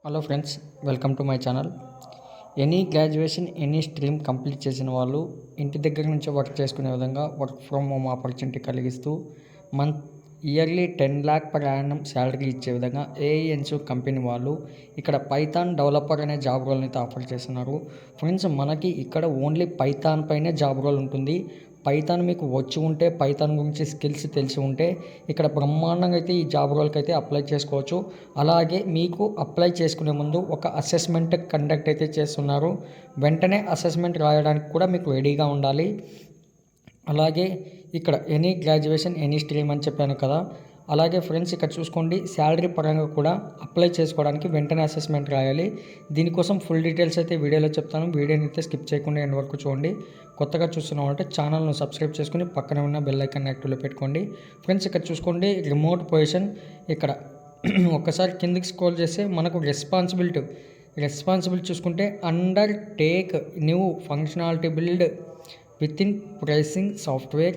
Hello friends, welcome to my channel. Any graduation any stream complete చేసిన వాళ్ళు ఇంటి దగ్గర నుంచి వర్క్ చేసుకునే విధంగా వర్క్ ఫ్రమ్ హోమ్ ఆపర్చునిటీ కలిగిస్తూ month yearly 10 lakh per annum salary ఇచ్చే విధంగా ఏఈఎన్సూ కంపెనీ వాళ్ళు ఇక్కడ పైథాన్ డెవలపర్ అనే జాబ్ రోల్ని అయితే ఆఫర్ చేస్తున్నారు. ఫ్రెండ్స్, మనకి ఇక్కడ ఓన్లీ పైథాన్ పైనే జాబ్ రోల్ ఉంటుంది. పైథాన్ మీకు వచ్చి ఉంటే, పైథాన్ గురించి స్కిల్స్ తెలిసి ఉంటే ఇక్కడ బ్రహ్మాండంగా అయితే ఈ జాబ్ రోల్కి అయితే అప్లై చేసుకోవచ్చు. అలాగే మీకు అప్లై చేసుకునే ముందు ఒక అసెస్మెంట్ కండక్ట్ అయితే చేస్తున్నారు. వెంటనే అసెస్మెంట్ రాయడానికి కూడా మీకు రెడీగా ఉండాలి. అలాగే ఇక్కడ ఎనీ గ్రాడ్యుయేషన్ ఎనీ స్ట్రీమ్ అని చెప్పాను కదా. అలాగే ఫ్రెండ్స్, ఇక్కడ చూసుకోండి, శాలరీ పరంగా కూడా అప్లై చేసుకోవడానికి వెంటనే అసెస్మెంట్ రాయాలి. దీనికోసం ఫుల్ డీటెయిల్స్ అయితే వీడియోలో చెప్తాను. వీడియోని అయితే స్కిప్ చేయకుండా ఎండ్ వరకు చూడండి. కొత్తగా చూస్తున్నామంటే ఛానల్ను సబ్స్క్రైబ్ చేసుకుని పక్కన ఉన్న బెల్ ఐకాన్ యాక్టివ్లో పెట్టుకోండి. ఫ్రెండ్స్, ఇక్కడ చూసుకోండి, రిమోట్ పొజిషన్. ఇక్కడ ఒక్కసారి కిందికి స్క్రోల్ చేస్తే మనకు రెస్పాన్సిబిలిటీ చూసుకుంటే under take new functionality build with in pricing software,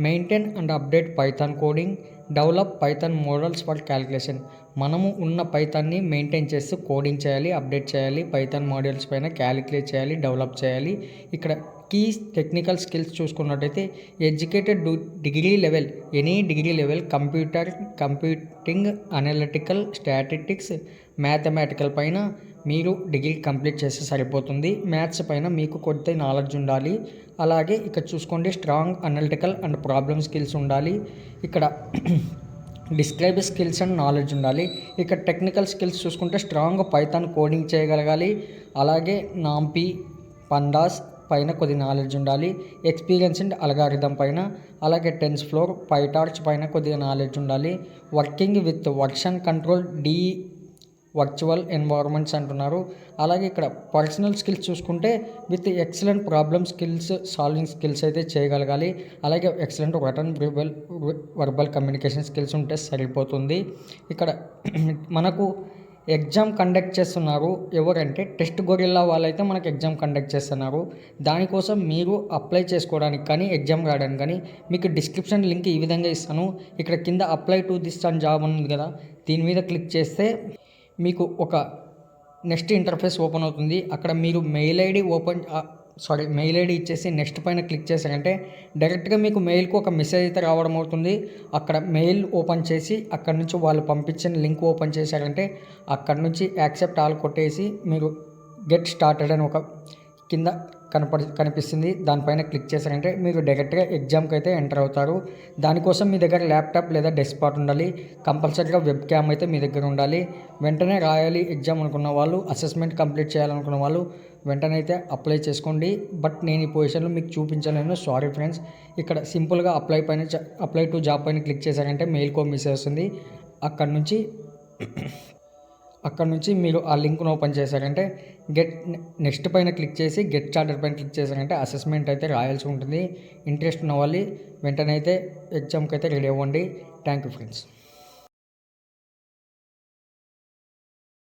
maintain and update Python coding, develop Python models for calculation. మనము ఉన్న పైథాన్ని మెయింటైన్ చేస్తూ కోడింగ్ చేయాలి, అప్డేట్ చేయాలి, పైథాన్ మోడల్స్ పైన క్యాలిక్యులేట్ చేయాలి, డెవలప్ చేయాలి. ఇక్కడ కీ టెక్నికల్ స్కిల్స్ చూసుకున్నట్టయితే educated degree level, any degree level, computing, analytical, statistics, mathematical పైన మీరు డిగ్రీ కంప్లీట్ చేస్తే సరిపోతుంది. మ్యాథ్స్ పైన మీకు కొద్ది నాలెడ్జ్ ఉండాలి. అలాగే ఇక్కడ చూసుకోండి, strong analytical and problem skills ఉండాలి. ఇక్కడ డిస్క్రైబ్ స్కిల్స్ అండ్ నాలెడ్జ్ ఉండాలి. ఇక్కడ టెక్నికల్ స్కిల్స్ చూసుకుంటే స్ట్రాంగ్ పైథాన్ కోడింగ్ చేయగలగాలి. అలాగే నాంపీ, పండాస్ పైన కొద్ది నాలెడ్జ్ ఉండాలి. ఎక్స్పీరియన్స్ అండ్ అల్గారిథం పైన, అలాగే టెన్స్ఫ్లోర్, పైటార్చ్ పైన కొద్దిగా నాలెడ్జ్ ఉండాలి. Working with version control, virtual environments అంటున్నారు. అలాగే ఇక్కడ పర్సనల్ స్కిల్స్ చూసుకుంటే with excellent problem skills, solving skills అయితే చేయగలగాలి. అలాగే excellent return verbal communication skills ఉంటే సరిపోతుంది. ఇక్కడ మనకు ఎగ్జామ్ కండక్ట్ చేస్తున్నారు. ఎవరంటే టెస్ట్ గొరిల్లా వాళ్ళైతే మనకు ఎగ్జామ్ కండక్ట్ చేస్తున్నారు. దానికోసం మీరు అప్లై చేసుకోవడానికి కానీ ఎగ్జామ్ రాయడానికి కానీ మీకు డిస్క్రిప్షన్ లింక్ ఈ విధంగా ఇస్తాను. ఇక్కడ కింద apply to this and job ఉంది కదా, దీని మీద క్లిక్ చేస్తే మీకు ఒక నెక్స్ట్ ఇంటర్ఫేస్ ఓపెన్ అవుతుంది. అక్కడ మీరు మెయిల్ ఐడి ఇచ్చేసి నెక్స్ట్ పైన క్లిక్ చేశారంటే డైరెక్ట్గా మీకు మెయిల్కి ఒక మెసేజ్ అయితే రావడం అవుతుంది. అక్కడ మెయిల్ ఓపెన్ చేసి అక్కడ నుంచి వాళ్ళు పంపించిన లింక్ ఓపెన్ చేశారంటే అక్కడ నుంచి యాక్సెప్ట్ ఆల్ కొట్టేసి మీరు గెట్ స్టార్టెడ్ అని ఒక కింద కనిపిస్తుంది. దానిపైన క్లిక్ చేశారంటే మీరు డైరెక్ట్గా ఎగ్జామ్కి అయితే ఎంటర్ అవుతారు. దానికోసం మీ దగ్గర ల్యాప్టాప్ లేదా డెస్క్టాప్ ఉండాలి. కంపల్సరీగా వెబ్ క్యామ్ అయితే మీ దగ్గర ఉండాలి. వెంటనే రాయాలి ఎగ్జామ్ అనుకున్న వాళ్ళు, అసెస్మెంట్ కంప్లీట్ చేయాలనుకున్న వాళ్ళు వెంటనే అయితే అప్లై చేసుకోండి. బట్ నేను ఈ పొజిషన్లో మీకు చూపించలేను, సారీ ఫ్రెండ్స్. ఇక్కడ సింపుల్గా అప్లై టు జాబ్ పైన క్లిక్ చేశారంటే మెయిల్కో మెసేజ్ వస్తుంది. అక్కడ నుంచి మీరు ఆ లింక్ను ఓపెన్ చేశారంటే నెక్స్ట్ పైన క్లిక్ చేసి గెట్ స్టార్టెడ్ పైన క్లిక్ చేశారంటే అసెస్మెంట్ అయితే రాయాల్సి ఉంటుంది. ఇంట్రెస్ట్ ఉన్న వాళ్ళు వెంటనే అయితే ఎగ్జామ్కి అయితే రెడీ అవ్వండి. Thank you friends.